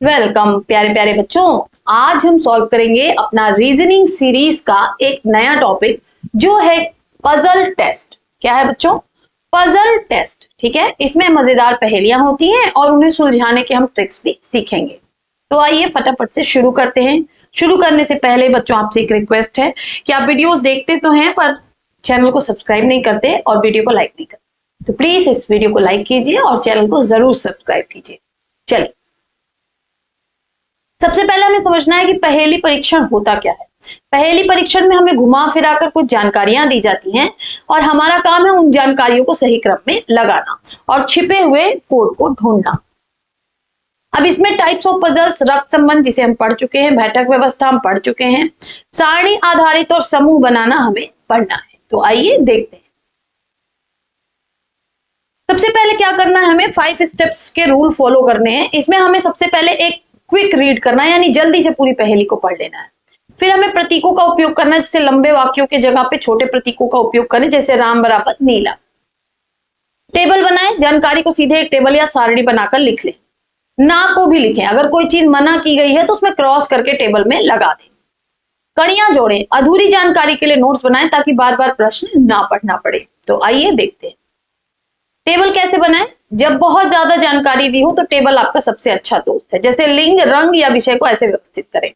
Welcome प्यारे प्यारे बच्चों। आज हम सॉल्व करेंगे अपना रीजनिंग सीरीज का एक नया टॉपिक जो है पजल टेस्ट। क्या है बच्चों? Puzzle test. ठीक है, इसमें मजेदार पहेलियां होती हैं और उन्हें सुलझाने के हम ट्रिक्स भी सीखेंगे। तो आइए फटाफट से शुरू करते हैं। शुरू करने से पहले बच्चों आपसे एक रिक्वेस्ट है कि आप वीडियोस देखते तो हैं पर चैनल को सब्सक्राइब नहीं करते और वीडियो को लाइक नहीं करते, तो प्लीज इस वीडियो को लाइक कीजिए और चैनल को जरूर सब्सक्राइब कीजिए। चलिए, सबसे पहले हमें समझना है कि पहेली परीक्षण होता क्या है। पहेली परीक्षण में हमें घुमा फिराकर कुछ जानकारियां दी जाती हैं और हमारा काम है उन जानकारियों को सही क्रम में लगाना और छिपे हुए कोड को ढूंढना। अब इसमें टाइप्स ऑफ पजल्स, रक्त संबंध जिसे हम पढ़ चुके हैं, बैठक व्यवस्था हम पढ़ चुके हैं, सारणी आधारित और समूह बनाना हमें पढ़ना है। तो आइए देखते हैं। सबसे पहले क्या करना है, हमें 5 स्टेप्स के रूल फॉलो करने हैं। इसमें हमें सबसे पहले एक क्विक रीड करना है, यानी जल्दी से पूरी पहेली को पढ़ लेना है। फिर हमें प्रतीकों का उपयोग करना है, जैसे लंबे वाक्यों के जगह पे छोटे प्रतीकों का उपयोग करें, जैसे राम बराबर नीला। टेबल बनाएं, जानकारी को सीधे एक टेबल या सारणी बनाकर लिख लें। ना को भी लिखें, अगर कोई चीज मना की गई है तो उसमें क्रॉस करके टेबल में लगा दें। कड़ियां जोड़ें, अधूरी जानकारी के लिए नोट्स बनाएं ताकि बार बार प्रश्न ना पढ़ना पड़े। तो आइए देखते हैं टेबल कैसे बनाएं। जब बहुत ज्यादा जानकारी दी हो तो टेबल आपका सबसे अच्छा दोस्त है। जैसे लिंग, रंग या विषय को ऐसे व्यवस्थित करें।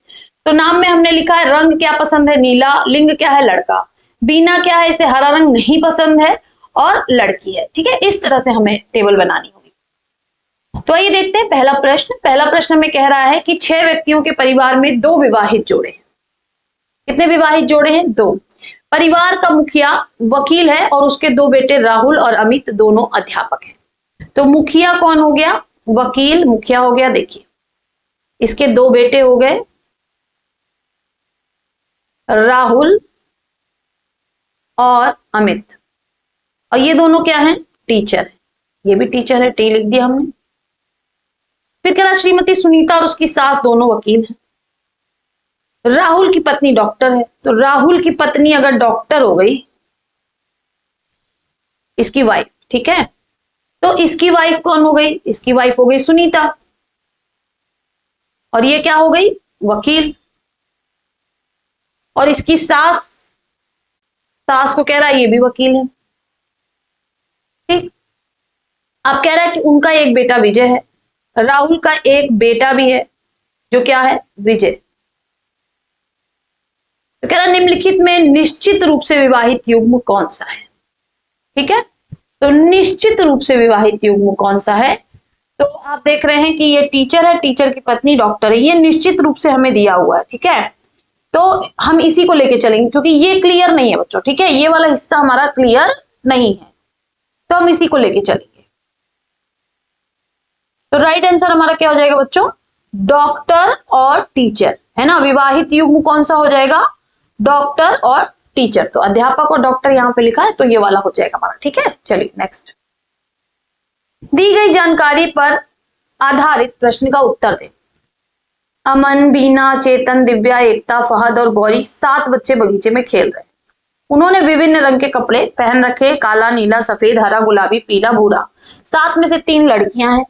तो नाम में हमने लिखा है रंग क्या पसंद है, नीला। लिंग क्या है, लड़का। बीना क्या है, इसे हरा रंग नहीं पसंद है और लड़की है। ठीक है, इस तरह से हमें टेबल बनानी होगी। तो आइए देखते हैं पहला प्रश्न। पहला प्रश्न में कह रहा है कि 6 व्यक्तियों के परिवार में 2 विवाहित जोड़े हैं। कितने विवाहित जोड़े हैं? 2। परिवार का मुखिया वकील है और उसके 2 बेटे राहुल और अमित दोनों अध्यापक हैं। तो मुखिया कौन हो गया? वकील मुखिया हो गया। देखिए, इसके 2 बेटे हो गए राहुल और अमित, और ये दोनों क्या हैं? टीचर है। ये भी टीचर है, टी लिख दिया हमने। फिर कह रहा श्रीमती सुनीता और उसकी सास दोनों वकील हैं। राहुल की पत्नी डॉक्टर है। तो राहुल की पत्नी अगर डॉक्टर हो गई, इसकी वाइफ, ठीक है, तो इसकी वाइफ कौन हो गई? इसकी वाइफ हो गई सुनीता, और ये क्या हो गई? वकील। और इसकी सास, सास को कह रहा है ये भी वकील है। ठीक, अब कह रहा है कि उनका एक बेटा विजय है। राहुल का एक बेटा भी है जो क्या है? विजय। तो कह रहा निम्नलिखित में निश्चित रूप से विवाहित युग्म कौन सा है? ठीक है, तो निश्चित रूप से विवाहित युग्म कौन सा है? तो आप देख रहे हैं कि ये टीचर है, टीचर की पत्नी डॉक्टर है, ये निश्चित रूप से हमें दिया हुआ है। ठीक है, तो हम इसी को लेके चलेंगे क्योंकि ये क्लियर नहीं है बच्चों। ठीक है, ये वाला हिस्सा हमारा क्लियर नहीं है, तो हम इसी को लेके चलेंगे। तो राइट आंसर हमारा क्या हो जाएगा बच्चों? डॉक्टर और टीचर, है ना। विवाहित युग्म कौन सा हो जाएगा? डॉक्टर और टीचर। तो अध्यापक और डॉक्टर यहां पे लिखा है, तो ये वाला हो जाएगा हमारा। ठीक है, चलिए नेक्स्ट। दी गई जानकारी पर आधारित प्रश्न का उत्तर दें। अमन, बीना, चेतन, दिव्या, एकता, फहद और गौरी 7 बच्चे बगीचे में खेल रहे हैं। उन्होंने विभिन्न रंग के कपड़े पहन रखे, काला, नीला, सफेद, हरा, गुलाबी, पीला, भूरा। 7 में से 3 लड़कियां हैं।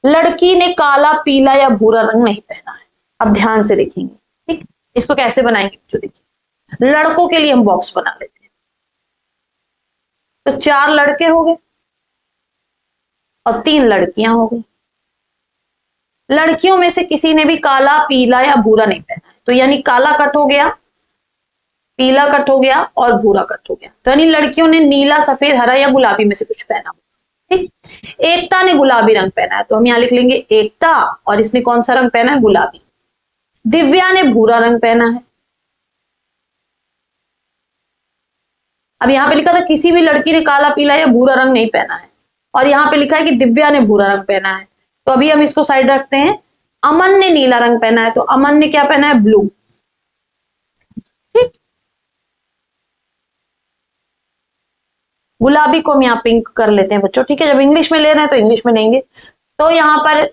लड़की ने काला, पीला या भूरा रंग नहीं पहना है। अब ध्यान से देखेंगे, ठीक, इसको कैसे बनाएंगे बच्चों। देखिए, लड़कों के लिए हम बॉक्स बना लेते हैं। तो 4 लड़के हो गए और 3 लड़कियां हो गई। लड़कियों में से किसी ने भी काला, पीला या भूरा नहीं पहना है, तो यानी काला कट हो गया, पीला कट हो गया और भूरा कट हो गया। तो यानी लड़कियों ने नीला, सफेद, हरा या गुलाबी में से कुछ पहना। ठीक, एकता ने गुलाबी रंग पहना है, तो हम यहां लिख लेंगे एकता, और इसने कौन सा रंग पहना है? गुलाबी। दिव्या ने भूरा रंग पहना है। अब यहां पे लिखा था किसी भी लड़की ने काला, पीला या भूरा रंग नहीं पहना है, और यहां पे लिखा है कि दिव्या ने भूरा रंग पहना है। तो अभी हम इसको साइड रखते हैं। अमन ने नीला रंग पहना है, तो अमन ने क्या पहना है? ब्लू। ठीक, गुलाबी को हम यहाँ पिंक कर लेते हैं बच्चों। ठीक है, जब इंग्लिश में ले रहे हैं तो इंग्लिश में लेंगे। तो यहां पर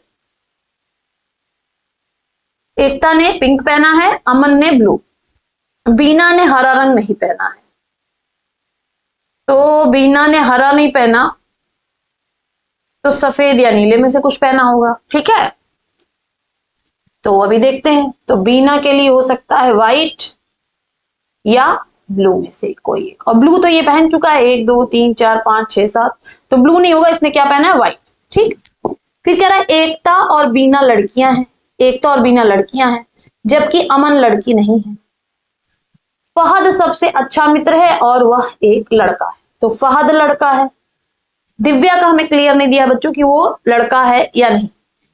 एकता ने पिंक पहना है, अमन ने ब्लू। बीना ने हरा रंग नहीं पहना है, तो बीना ने हरा नहीं पहना, तो सफेद या नीले में से कुछ पहना होगा। ठीक है, तो अभी देखते हैं। तो बीना के लिए हो सकता है व्हाइट या ब्लू में से कोई एक, और ब्लू तो ये पहन चुका है 1 2 3 4 5 6 7, तो ब्लू नहीं होगा, इसने क्या पहना है व्हाइट। ठीक, फिर कह रहा है एकता और बीना लड़कियां हैं, एकता और बीना लड़कियां हैं जबकि अमन लड़की नहीं है। फहद सबसे अच्छा मित्र है और वह एक लड़का है, तो फहद लड़का है। दिव्या का हमें क्लियर नहीं दिया बच्चों कि वो लड़का है या नहीं।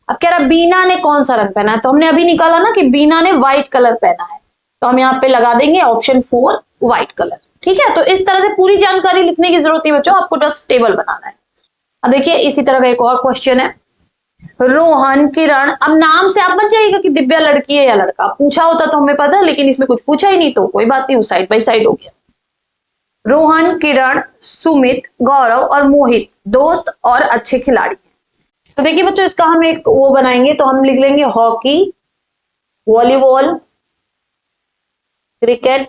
अब कह रहा बीना ने कौन सा रंग पहना है, तो हमने अभी निकाला ना कि बीना ने व्हाइट कलर पहना है, तो हम यहाँ पे लगा देंगे ऑप्शन 4 व्हाइट कलर। ठीक है, तो इस तरह से पूरी जानकारी लिखने की जरूरत नहीं बच्चों, आपको बस टेबल बनाना है। अब देखिए इसी तरह का एक और क्वेश्चन है, रोहन किरण, अब नाम से आप बच जाइएगा कि दिव्या लड़की है या लड़का, पूछा होता तो हमें पता, लेकिन इसमें कुछ पूछा ही नहीं तो कोई बात नहीं, साइड बाई साइड हो गया। रोहन किरण सुमित गौरव और मोहित दोस्त और अच्छे खिलाड़ी हैं। तो देखिए बच्चों इसका हम एक वो बनाएंगे, तो हम लिख लेंगे हॉकी, वॉलीबॉल, क्रिकेट,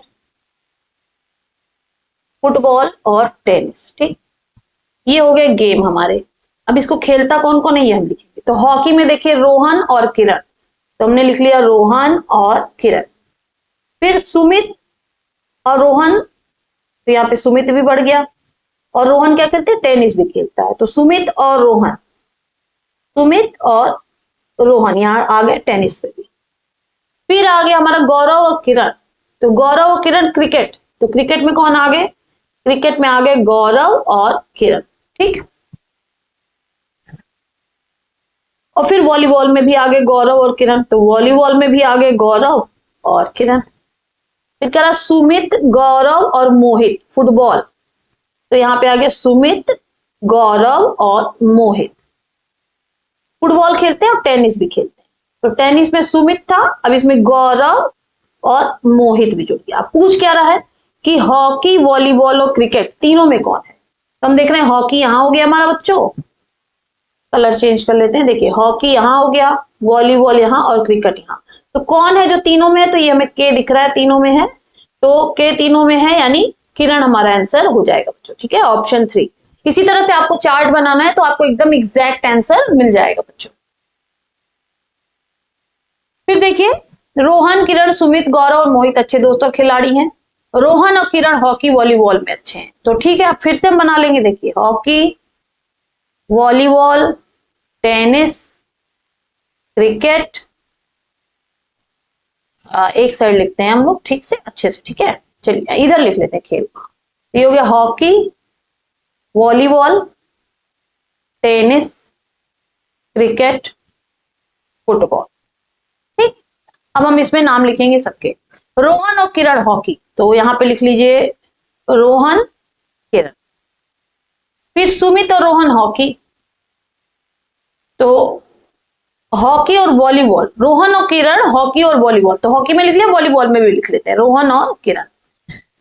फुटबॉल और टेनिस। ठीक, ये हो गए गेम हमारे। अब इसको खेलता कौन कौन है ये हम लिखेंगे। तो हॉकी में देखिए रोहन और किरण, तो हमने लिख लिया रोहन और किरण। फिर सुमित और रोहन, तो यहाँ पे सुमित भी बढ़ गया, और रोहन क्या खेलते हैं, टेनिस भी खेलता है, तो सुमित और रोहन, सुमित और रोहन यहाँ आ गए टेनिस पे भी। फिर आ गया हमारा गौरव और किरण, तो गौरव और किरण क्रिकेट, तो क्रिकेट में कौन आ गए, क्रिकेट में आ गए गौरव और किरण। ठीक, और फिर वॉलीबॉल में भी आ गए गौरव और किरण, तो वॉलीबॉल में भी आ गए गौरव और किरण। फिर कह रहा सुमित गौरव और मोहित फुटबॉल, तो यहाँ पे आ गया सुमित गौरव और मोहित फुटबॉल खेलते हैं और टेनिस भी खेलते हैं, तो टेनिस में सुमित था, अब इसमें गौरव और मोहित भी जुड़ गया। अब पूछ क्या रहा है कि हॉकी, वॉलीबॉल और क्रिकेट तीनों में कौन है, तो हम देख रहे हैं हॉकी यहां हो गया हमारा बच्चों, कलर चेंज कर लेते हैं, देखिए हॉकी यहां हो गया, वॉलीबॉल यहां और क्रिकेट यहां, तो कौन है जो तीनों में है, तो ये हमें के दिख रहा है तीनों में है, तो के तीनों में है यानी किरण हमारा आंसर हो जाएगा बच्चों। ठीक है, ऑप्शन 3। इसी तरह से आपको चार्ट बनाना है तो आपको एकदम एग्जैक्ट आंसर मिल जाएगा बच्चों। फिर देखिए रोहन, किरण, सुमित, गौरव और मोहित अच्छे दोस्त और खिलाड़ी हैं, रोहन और किरण हॉकी वॉलीबॉल में अच्छे हैं, तो ठीक है अब फिर से हम बना लेंगे, देखिए हॉकी, वॉलीबॉल, टेनिस, क्रिकेट, एक साइड लिखते हैं हम लोग ठीक से अच्छे से। ठीक है, चलिए इधर लिख लेते हैं खेल, ये हो गया hockey, volleyball, tennis, cricket, football. ठीक, अब हम इसमें नाम लिखेंगे सबके, रोहन और किरण हॉकी, तो यहां पे लिख लीजिए रोहन किरण। फिर सुमित और रोहन हॉकी, तो हॉकी और वॉलीबॉल, रोहन और किरण हॉकी और वॉलीबॉल, तो हॉकी में लिख लिया, वॉलीबॉल में भी लिख लेते हैं रोहन और किरण।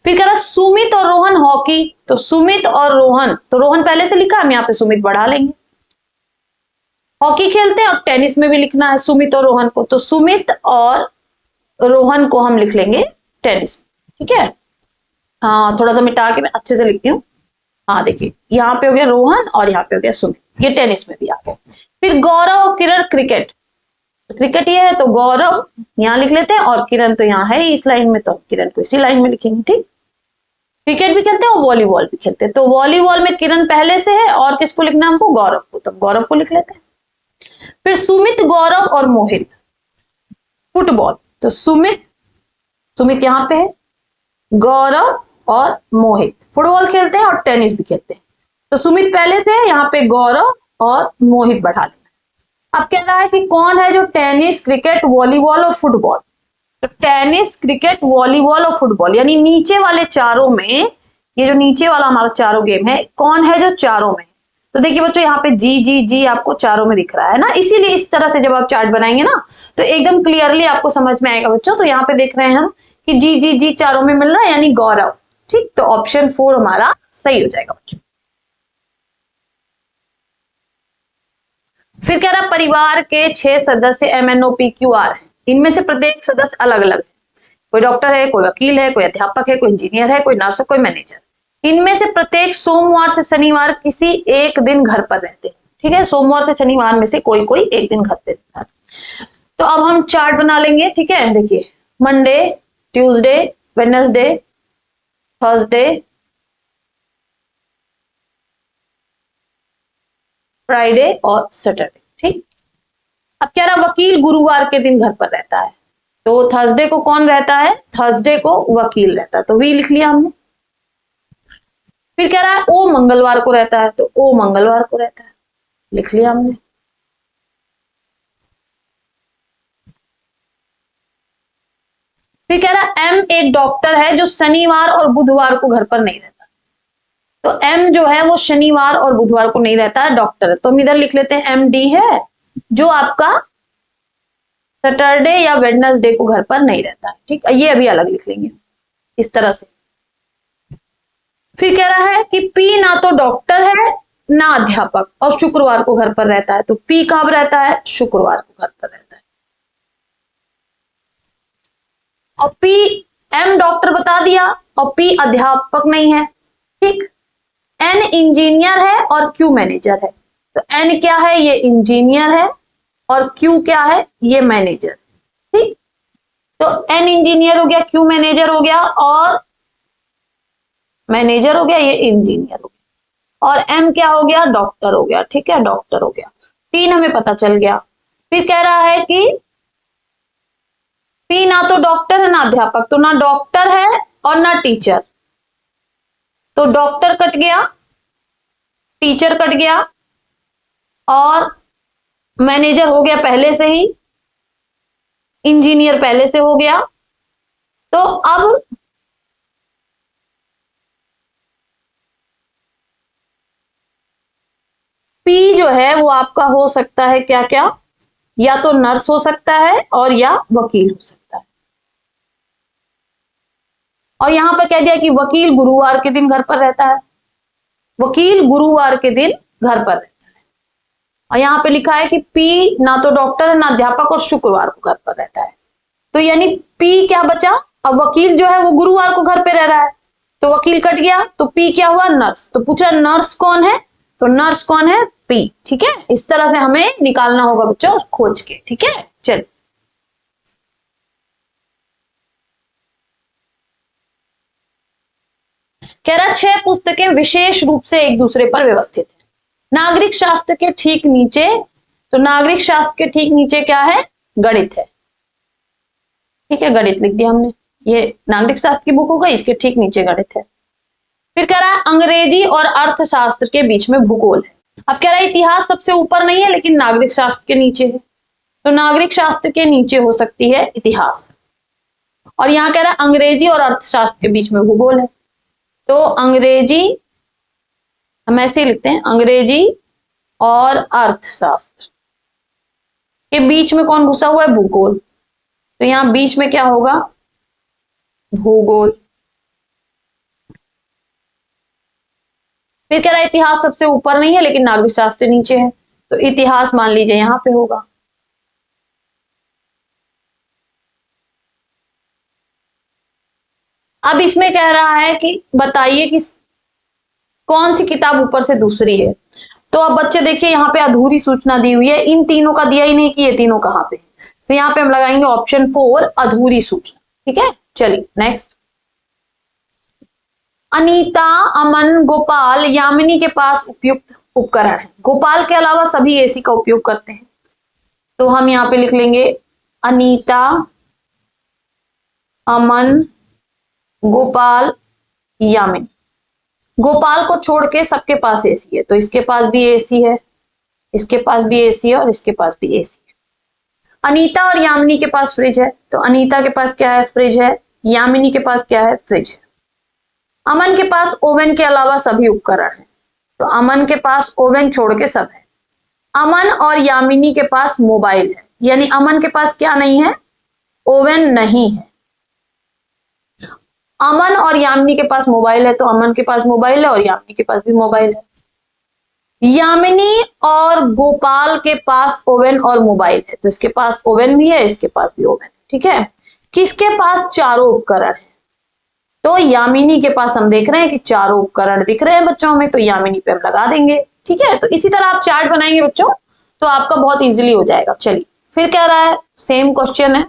फिर कह रहा सुमित और रोहन हॉकी, तो सुमित और रोहन, तो रोहन पहले से लिखा, हम यहाँ पे सुमित बढ़ा लेंगे। हॉकी खेलते हैं और टेनिस में भी लिखना है सुमित और रोहन को, तो सुमित और रोहन को हम लिख लेंगे टेनिस। ठीक है, हाँ थोड़ा सा मिटा के मैं अच्छे से लिखती हूँ। हाँ देखिए यहाँ पे हो गया रोहन और यहाँ पे हो गया सुमित, ये टेनिस में भी आ गया। फिर गौरव और किरण क्रिकेट, तो क्रिकेट ये है तो गौरव यहाँ लिख लेते हैं, और किरण तो यहाँ है इस लाइन में, तो किरण को इसी लाइन में लिखेंगे। ठीक, क्रिकेट भी खेलते हैं और वॉलीबॉल भी खेलते हैं, तो वॉलीबॉल में किरण पहले से है और किसको लिखना है हमको, गौरव को, तो गौरव को लिख लेते हैं। फिर सुमित, गौरव और मोहित फुटबॉल, तो सुमित, सुमित यहाँ पे है, गौरव और मोहित फुटबॉल खेलते हैं और टेनिस भी खेलते हैं, तो सुमित पहले से है, यहाँ पे गौरव और मोहित बढ़ा लेना। अब कह रहा है कि कौन है जो टेनिस, क्रिकेट, वॉलीबॉल और फुटबॉल, तो टेनिस, क्रिकेट, वॉलीबॉल और फुटबॉल यानी नीचे वाले चारों में, ये जो नीचे वाला हमारा चारों गेम है, कौन है जो चारों में, तो देखिए बच्चों यहाँ पे जी जी जी आपको चारों में दिख रहा है ना, इसीलिए इस तरह से जब आप चार्ट बनाएंगे ना तो एकदम क्लियरली आपको समझ में आएगा बच्चों। तो यहाँ पे देख रहे हैं हम कि जी जी जी चारों में मिल रहा है यानी गौरव। ठीक, तो ऑप्शन 4 हमारा सही हो जाएगा बच्चों। फिर कह रहा परिवार के 6 सदस्य MNOPQR हैं, इनमें से प्रत्येक सदस्य अलग अलग है, कोई डॉक्टर है, कोई वकील है, कोई अध्यापक है, कोई इंजीनियर है, कोई नर्स है, कोई मैनेजर। इनमें से प्रत्येक सोमवार से शनिवार किसी एक दिन घर पर रहते हैं। ठीक है, सोमवार से शनिवार में से कोई कोई एक दिन घर पे रहता है। तो अब हम हम चार्ट बना लेंगे, ठीक है। देखिए Monday, Tuesday, Wednesday, Thursday, Friday और सैटरडे, ठीक। अब कह रहा वकील गुरुवार के दिन घर पर रहता है, तो थर्सडे को कौन रहता है, थर्सडे को वकील रहता है, तो वी लिख लिया हमने। फिर कह रहा है ओ मंगलवार को रहता है, तो ओ मंगलवार को रहता है, लिख लिया हमने। फिर कह रहा है एम एक डॉक्टर है जो शनिवार और बुधवार को घर पर नहीं रहता, तो एम जो है वो शनिवार और बुधवार को नहीं रहता है, डॉक्टर है, तो हम इधर लिख लेते हैं एम डी है, जो आपका सैटरडे या वेडनेसडे को घर पर नहीं रहता है, ठीक। ये अभी अलग लिख लेंगे इस तरह से। फिर कह रहा है कि पी ना तो डॉक्टर है ना अध्यापक और शुक्रवार को घर पर रहता है, तो पी कब रहता है, शुक्रवार को घर पर रहता है। और पी एम डॉक्टर बता दिया और पी अध्यापक नहीं है, ठीक। एन इंजीनियर है और क्यू मैनेजर है, तो एन क्या है, ये इंजीनियर है और क्यू क्या है, ये मैनेजर, ठीक। तो एन इंजीनियर हो गया, क्यू मैनेजर हो गया और मैनेजर हो गया, ये इंजीनियर हो गया, और एम क्या हो गया, डॉक्टर हो गया, ठीक है, डॉक्टर हो गया। तीन हमें पता चल गया। फिर कह रहा है कि पी ना तो डॉक्टर है ना अध्यापक, तो ना डॉक्टर है और ना टीचर, तो डॉक्टर कट गया, टीचर कट गया और मैनेजर हो गया पहले से ही, इंजीनियर पहले से हो गया। तो अब पी जो है वो आपका हो सकता है क्या क्या, या तो नर्स हो सकता है और या वकील हो सकता है। और यहां पर कह दिया कि वकील गुरुवार के दिन घर पर रहता है, वकील गुरुवार के दिन घर पर रहता है। और यहां पे लिखा है कि पी ना तो डॉक्टर है ना अध्यापक और शुक्रवार को घर पर रहता है, तो यानी पी क्या बचा, अब वकील जो है वो गुरुवार को घर पे रह रहा है, तो वकील कट गया, तो पी क्या हुआ, नर्स। तो पूछा नर्स कौन है, तो नर्स कौन है, पी, ठीक है। इस तरह से हमें निकालना होगा बच्चों खोज के, ठीक है। चल कह रहा 6 पुस्तकें विशेष रूप से एक दूसरे पर व्यवस्थित है, नागरिक शास्त्र के ठीक नीचे, तो नागरिक शास्त्र के ठीक नीचे क्या है, गणित है, ठीक है, गणित लिख दिया हमने, ये नागरिक शास्त्र की बुक होगा, इसके ठीक नीचे गणित है। फिर कह रहा है अंग्रेजी और अर्थशास्त्र के बीच में भूगोल है। अब कह रहा है इतिहास सबसे ऊपर नहीं है लेकिन नागरिक शास्त्र के नीचे है, तो नागरिक शास्त्र के नीचे हो सकती है इतिहास। और यहां कह रहा है अंग्रेजी और अर्थशास्त्र के बीच में भूगोल है, तो अंग्रेजी हम ऐसे ही लिखते हैं, अंग्रेजी और अर्थशास्त्र के बीच में कौन घुसा हुआ है, भूगोल, तो यहां बीच में क्या होगा, भूगोल। फिर कह रहा है इतिहास सबसे ऊपर नहीं है लेकिन नागरिक शास्त्र नीचे है, तो इतिहास मान लीजिए यहां पे होगा। अब इसमें कह रहा है कि बताइए कि कौन सी किताब ऊपर से दूसरी है, तो अब बच्चे देखिए यहाँ पे अधूरी सूचना दी हुई है, इन तीनों का दिया ही नहीं कि ये तीनों कहां पे, तो यहाँ पे हम लगाएंगे ऑप्शन 4 अधूरी सूचना, ठीक है। चलिए नेक्स्ट, अनीता, अमन, गोपाल, यामिनी के पास उपयुक्त उपकरण है, गोपाल के अलावा सभी एसी का उपयोग करते हैं, तो हम यहाँ पे लिख लेंगे अनीता, अमन, गोपाल, यामिनी। गोपाल को छोड़ के सबके पास एसी है, तो इसके पास भी एसी है, इसके पास भी एसी है और इसके पास भी एसी है। अनीता और यामिनी के पास फ्रिज है, तो अनीता के पास क्या है, फ्रिज है, यामिनी के पास क्या है, फ्रिज है। अमन के पास ओवन के अलावा सभी उपकरण है, तो अमन के पास ओवन छोड़ के सब है। अमन और यामिनी के पास मोबाइल है, यानी अमन के पास क्या नहीं है, ओवन नहीं है। अमन और यामिनी के पास मोबाइल है, तो अमन के पास मोबाइल है और यामिनी के पास भी मोबाइल है। यामिनी और गोपाल के पास ओवन और मोबाइल है, तो इसके पास ओवन भी है, इसके पास भी ओवन है, ठीक है। किसके पास चारों उपकरण है, तो यामिनी के पास हम देख रहे हैं कि चारों उपकरण दिख रहे हैं बच्चों में, तो यामिनी पे हम लगा देंगे, ठीक है। तो इसी तरह आप चार्ट बनाएंगे बच्चों, तो आपका बहुत इजीली हो जाएगा। चलिए फिर कह रहा है सेम क्वेश्चन है,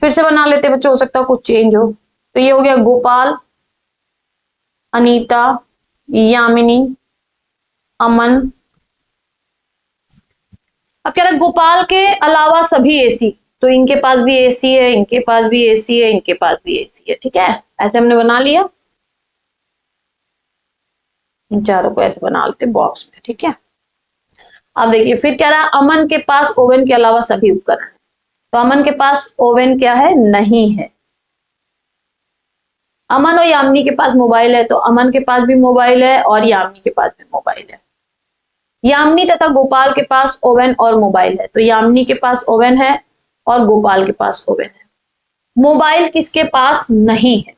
फिर से बना लेते बच्चों, हो सकता है कुछ चेंज हो। तो ये हो गया गोपाल, अनीता, यामिनी, अमन। अब कह रहा है गोपाल के अलावा सभी एसी, तो इनके पास भी एसी है, इनके पास भी एसी है, इनके पास भी एसी है। ठीक है, ऐसे हमने बना लिया, इन चारों को ऐसे बना लेते बॉक्स में। ठीक है, अब देखिए फिर कह रहा है अमन के पास ओवन के अलावा सभी उपकरण, तो अमन के पास ओवन क्या है, नहीं है। अमन और यामिनी के पास मोबाइल है, तो अमन के पास भी मोबाइल है और यामिनी के पास भी मोबाइल है। यामिनी तथा गोपाल के पास ओवन और मोबाइल है, तो यामिनी के पास ओवन है और गोपाल के पास ओवन है। मोबाइल किसके पास नहीं है?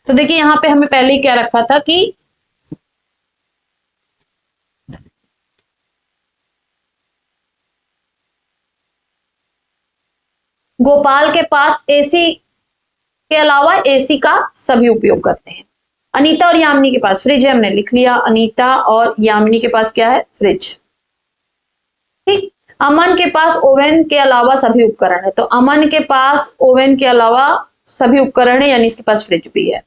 तो देखिए यहां पे हमें पहले ही क्या रखा था कि गोपाल के पास एसी के अलावा एसी का सभी उपयोग करते हैं। अनीता और यामिनी के पास फ्रिज है, हमने लिख लिया, अनीता और यामिनी के पास क्या है, फ्रिज। ठीक, अमन के पास ओवन के अलावा सभी उपकरण है, तो अमन के पास ओवन के अलावा सभी उपकरण है, यानी इसके पास फ्रिज भी है।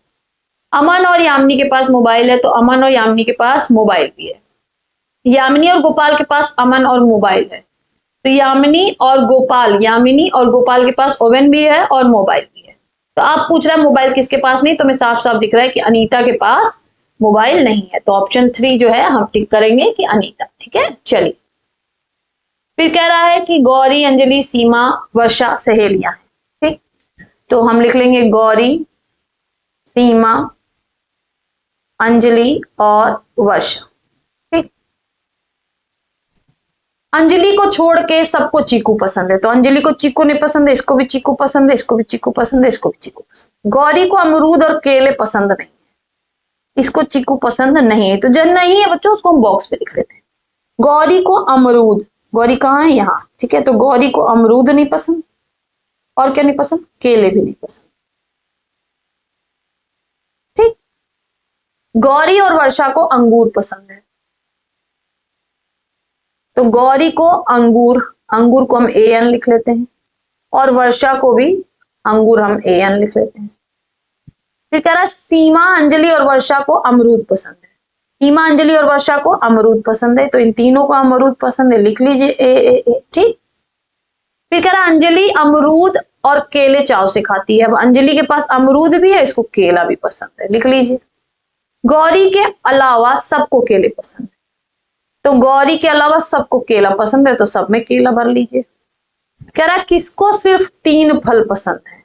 अमन और यामिनी के पास मोबाइल है, तो अमन और यामिनी के पास मोबाइल भी है। यामिनी और गोपाल के पास अमन और मोबाइल है, तो यामिनी और गोपाल के पास ओवन भी है और मोबाइल भी है। तो आप पूछ रहे हैं मोबाइल किसके पास नहीं, तो हमें साफ साफ दिख रहा है कि अनीता के पास मोबाइल नहीं है, तो ऑप्शन 3 जो है हम टिक करेंगे कि अनीता। ठीक है, चलिए फिर कह रहा है कि गौरी, अंजलि, सीमा, वर्षा सहेलियां हैं। ठीक, तो हम लिख लेंगे गौरी, सीमा, अंजलि और वर्षा। ठीक, अंजलि को छोड़ के सबको चीकू पसंद है, तो अंजलि को चीकू नहीं पसंद है, इसको भी चीकू पसंद है, इसको भी चीकू पसंद है, इसको भी चीकू पसंद। गौरी को अमरूद और केले पसंद नहीं है, इसको चीकू पसंद नहीं है, तो जब नहीं है बच्चों उसको हम बॉक्स पे लिख लेते हैं। गौरी को अमरूद, गौरी कहाँ है, यहाँ। ठीक है, तो गौरी को अमरूद नहीं पसंद, और क्या नहीं पसंद, केले भी नहीं पसंद। ठीक, गौरी और वर्षा को अंगूर पसंद है, तो गौरी को अंगूर, अंगूर को हम AN लिख लेते हैं, और वर्षा को भी अंगूर हम AN लिख लेते हैं। फिर कह रहा है सीमा, अंजलि और वर्षा को अमरूद पसंद है, सीमा, अंजलि और वर्षा को अमरूद पसंद है, तो इन तीनों को अमरूद पसंद है, लिख लीजिए A। ठीक, फिर कह रहा है अंजलि अमरूद और केले चाव से खाती है, अब अंजलि के पास अमरूद भी है, इसको केला भी पसंद है, लिख लीजिए। गौरी के अलावा सबको केले पसंद है, तो गौरी के अलावा सबको केला पसंद है, तो सब में केला भर लीजिए। कह रहा है किसको सिर्फ 3 फल पसंद है,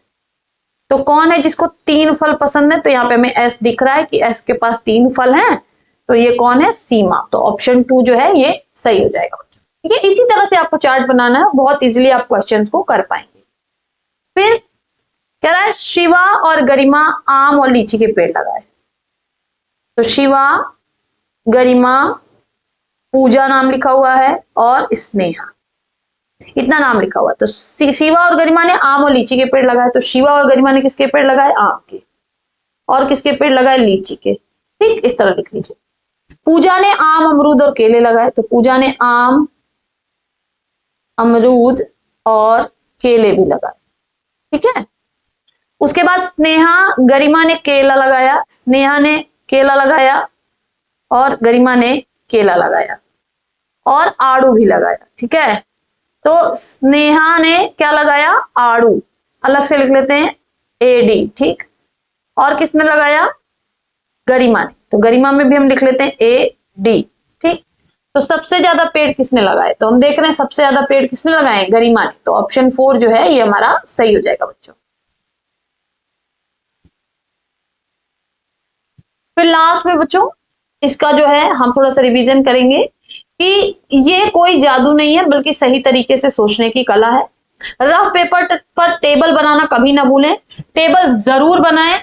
तो कौन है जिसको 3 फल पसंद है, तो यहाँ पे हमें S दिख रहा है कि S के पास 3 फल हैं, तो ये कौन है, सीमा, तो ऑप्शन 2 जो है ये सही हो जाएगा। ठीक है, इसी तरह से आपको चार्ट बनाना है, बहुत इजीली आप क्वेश्चंस को कर पाएंगे। फिर कह रहा है शिवा और गरिमा आम और लीची के पेड़ लगाए, तो शिवा, गरिमा, पूजा नाम लिखा हुआ है और स्नेहा, इतना नाम लिखा हुआ है। तो शिवा और गरिमा ने आम और लीची के पेड़ लगाए, तो शिवा और गरिमा ने किसके पेड़ लगाए, आम के, और किसके पेड़ लगाए, लीची के। ठीक, इस तरह लिख लीजिए। पूजा ने आम, अमरूद और केले लगाए, तो पूजा ने आम, अमरूद और केले भी लगाए। ठीक है, उसके बाद स्नेहा, गरिमा ने केला लगाया, स्नेहा ने केला लगाया और गरिमा ने केला लगाया और आड़ू भी लगाया। ठीक है, तो स्नेहा ने क्या लगाया, आड़ू, अलग से लिख लेते हैं AD। ठीक, और किसने लगाया, गरिमा ने, तो गरिमा में भी हम लिख लेते हैं AD। ठीक, तो सबसे ज्यादा पेड़ किसने लगाए, तो हम देख रहे हैं सबसे ज्यादा पेड़ किसने लगाए, गरिमा ने, तो ऑप्शन 4 जो है ये हमारा सही हो जाएगा बच्चों। फिर लास्ट में बच्चों इसका जो है हम थोड़ा सा रिवीजन करेंगे कि ये कोई जादू नहीं है, बल्कि सही तरीके से सोचने की कला है। रफ पेपर पर टेबल बनाना कभी ना भूलें, टेबल जरूर बनाएं,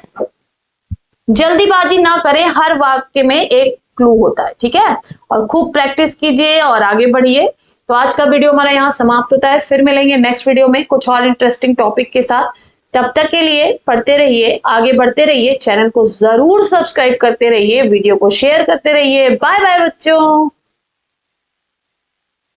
जल्दीबाजी ना करें, हर वाक्य में एक क्लू होता है। ठीक है, और खूब प्रैक्टिस कीजिए और आगे बढ़िए। तो आज का वीडियो हमारा यहाँ समाप्त होता है, फिर मिलेंगे नेक्स्ट वीडियो में कुछ और इंटरेस्टिंग टॉपिक के साथ। तब तक के लिए पढ़ते रहिए, आगे बढ़ते रहिए, चैनल को जरूर सब्सक्राइब करते रहिए, वीडियो को शेयर करते रहिए। बाय बाय बच्चों।